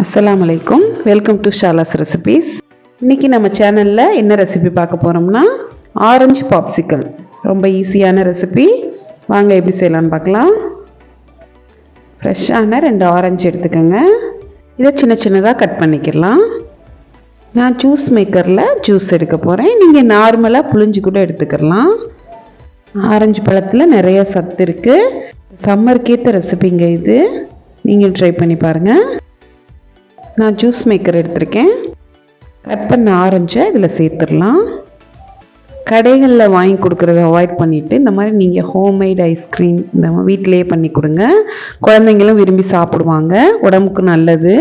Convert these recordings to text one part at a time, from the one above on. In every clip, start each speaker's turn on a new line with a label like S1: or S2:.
S1: அஸ்ஸலாமு அலைக்கும். Welcome to Shala's recipes. இன்றைக்கி நம்ம சேனலில் என்ன ரெசிபி பார்க்க போகிறோம்னா ஆரஞ்சு பாப்சிக்கல். ரொம்ப ஈஸியான ரெசிபி. வாங்க எப்படி செய்யலான்னு பார்க்கலாம். ஃப்ரெஷ்ஷான 2 ஆரஞ்சு எடுத்துக்கோங்க. இதை சின்ன சின்னதாக கட் பண்ணிக்கலாம். நான் ஜூஸ் மேக்கரில் ஜூஸ் எடுக்க போகிறேன். நீங்கள் நார்மலாக புழிஞ்சு கூட எடுத்துக்கலாம். ஆரஞ்சு பழத்தில் நிறைய சத்து இருக்குது. சம்மருக்கேற்ற ரெசிபிங்க இது. நீங்கள் ட்ரை பண்ணி பாருங்கள். நான் ஜூஸ் மேக்கர் எடுத்திருக்கேன். கட் பண்ண ஆரஞ்சை இதில் சேர்த்துடலாம். கடைகளில் வாங்கி கொடுக்குறத அவாய்ட் பண்ணிவிட்டு இந்த மாதிரி நீங்கள் ஹோம்மேட் ஐஸ்கிரீம் இந்த வீட்டிலையே பண்ணி கொடுங்க. குழந்தைங்களும் விரும்பி சாப்பிடுவாங்க, உடம்புக்கு நல்லது.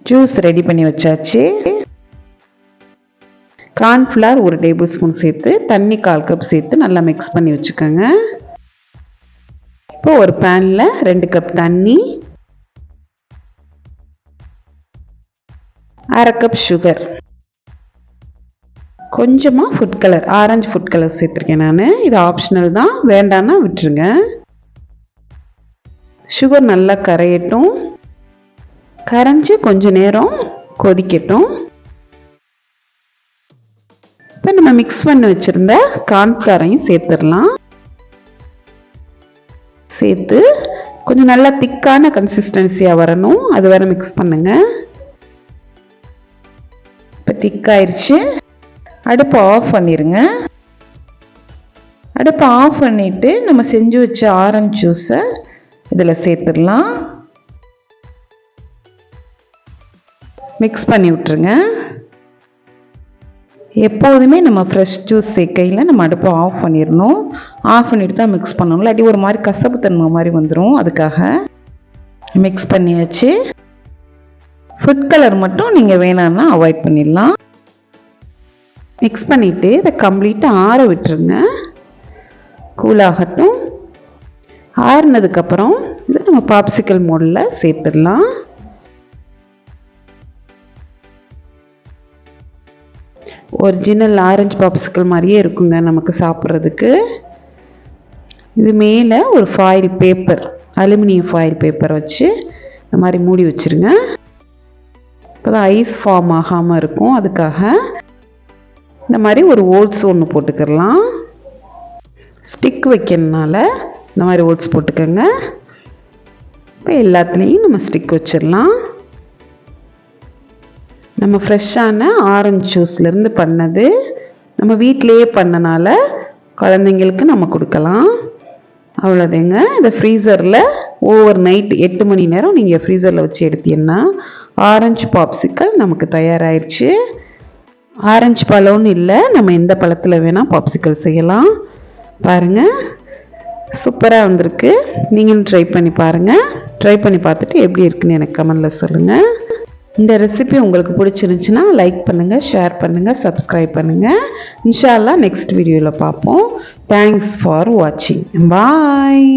S1: ஜூஸ் ரெடி பண்ணி வச்சாச்சு. கார்ன்ஃப்ளவர் 1 டேபிள் ஸ்பூன் சேர்த்து தண்ணி 1/4 கப் சேர்த்து நல்லா மிக்ஸ் பண்ணி வச்சுக்கோங்க. இப்போ ஒரு பேனில் 2 கப் தண்ணி, 1/2 கப் சுகர், கொஞ்சமாக food colour, orange food colour சேர்த்துருக்கேன் நான். இது ஆப்ஷனல் தான், வேண்டான்னா விட்டுருங்க. சுகர் நல்லா கரையட்டும். கரைஞ்சி கொஞ்ச நேரம் கொதிக்கட்டும். இப்போ நம்ம மிக்ஸ் பண்ணி வச்சுருந்த கார்ன்ஃப்ளவரையும் சேர்த்துடலாம். சேர்த்து கொஞ்சம் நல்லா திக்கான கன்சிஸ்டன்சியாக வரணும், அது வரை மிக்ஸ் பண்ணுங்கள். இப்போ திக்காயிருச்சு. அடுப்பை ஆஃப் பண்ணிடுங்க. அடுப்பை ஆஃப் பண்ணிவிட்டு நம்ம செஞ்சு வச்ச ஆரஞ்சு ஜூஸை இதில் சேர்த்துடலாம். மிக்ஸ் பண்ணி விட்டுருங்க. எப்போதுமே நம்ம ஃப்ரெஷ் ஜூஸ் சேர்க்கையில் நம்ம அடுப்பை ஆஃப் பண்ணிடணும். ஆஃப் பண்ணிட்டு தான் மிக்ஸ் பண்ணணும், இல்லாட்டி ஒரு மாதிரி கசப்பு தன்மை மாதிரி வந்துடும். அதுக்காக மிக்ஸ் பண்ணியாச்சு. ஃபுட் கலர் மட்டும் நீங்கள் வேணான்னா அவாய்ட் பண்ணிடலாம். மிக்ஸ் பண்ணிவிட்டு இதை கம்ப்ளீட்டாக ஆற விட்டுருங்க. கூலாகட்டும். ஆறுனதுக்கப்புறம் இதை நம்ம பாப்சிக்கல் மோடில் சேர்த்துடலாம். ஒரிஜினல் ஆரஞ்சு பாப்சிக்கல் மாதிரியே இருக்குங்க நமக்கு சாப்பிட்றதுக்கு. இது மேலே ஒரு foil paper, aluminium foil paper வச்சு இந்த மாதிரி மூடி வச்சுருங்க. இப்போ தான் ஐஸ் ஃபார்ம் ஆகாமல் இருக்கும். அதுக்காக இந்த மாதிரி ஒரு ஓல்ஸ் ஒன்று போட்டுக்கலாம். ஸ்டிக் வைக்கிறதுனால இந்த மாதிரி ஓல்ஸ் போட்டுக்கோங்க. இப்போ எல்லாத்துலேயும் நம்ம ஸ்டிக் வச்சிடலாம். நம்ம ஃப்ரெஷ்ஷான ஆரஞ்சு ஜூஸ்லேருந்து பண்ணது, நம்ம வீட்டிலையே பண்ணனால குழந்தைங்களுக்கு நம்ம கொடுக்கலாம். அவ்வளோதாங்க. இதை ஃப்ரீசரில் ஓவர் நைட் 8 மணி நேரம் நீங்கள் ஃப்ரீசரில் வச்சு எடுத்தீங்கன்னா ஆரஞ்சு பாப்சிக்கல் நமக்கு தயாராகிடுச்சு. ஆரஞ்சு பழம்னு இல்லை, நம்ம எந்த பழத்தில் வேணால் பாப்சிக்கல் செய்யலாம். பாருங்கள், சூப்பராக வந்திருக்கு. நீங்களும் ட்ரை பண்ணி பாருங்கள். ட்ரை பண்ணி பார்த்துட்டு எப்படி இருக்குன்னு எனக்கு கமெண்டில் சொல்லுங்கள். இந்த ரெசிபி உங்களுக்கு பிடிச்சிருந்துச்சுன்னா லைக் பண்ணுங்கள், ஷேர் பண்ணுங்கள், சப்ஸ்கிரைப் பண்ணுங்கள். இன்ஷா அல்லாஹ் நெக்ஸ்ட் வீடியோவில் பார்ப்போம். தேங்க்ஸ் ஃபார் வாட்சிங். பாய்.